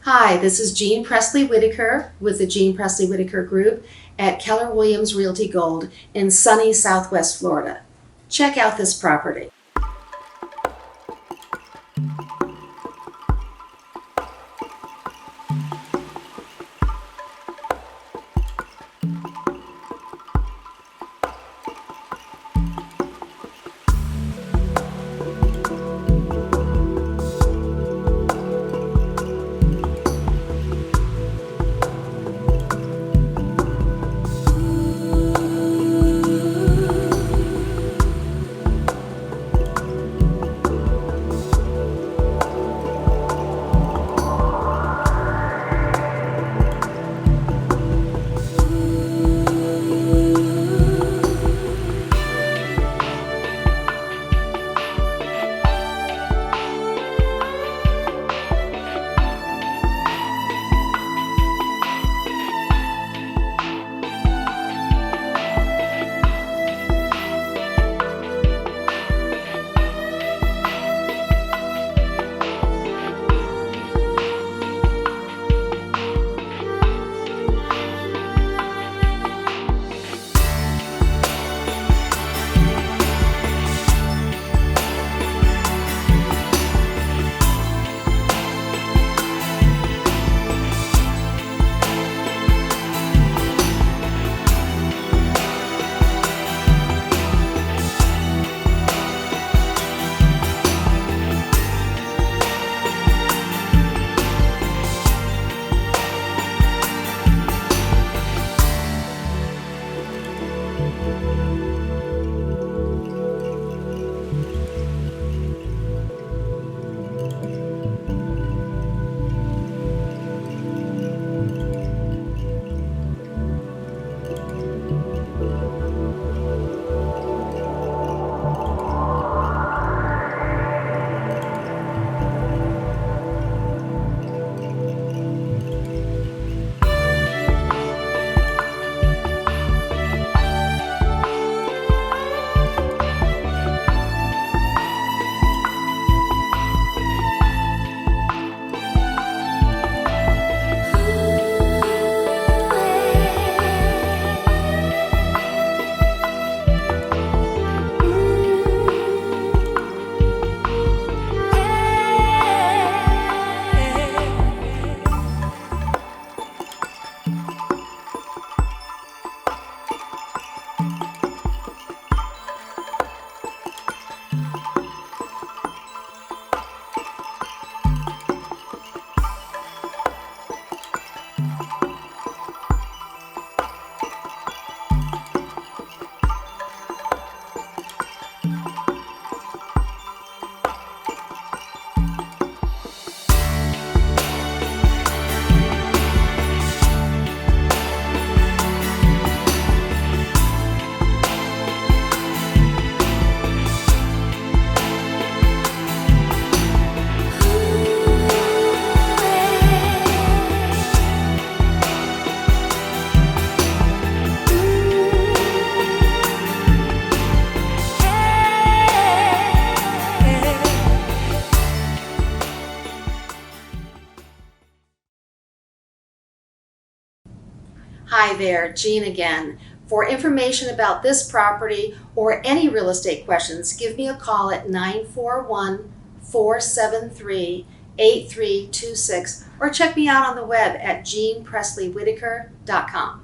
Hi, this is Jean Pressley Whittaker with the Jean Pressley Whittaker Group at Keller Williams Realty Gold in sunny Southwest Florida. Check out this property. Hi there, Jean again. For information about this property or any real estate questions, give me a call at 941-473-8326 or check me out on the web at jeanpressleyWhitaker.com.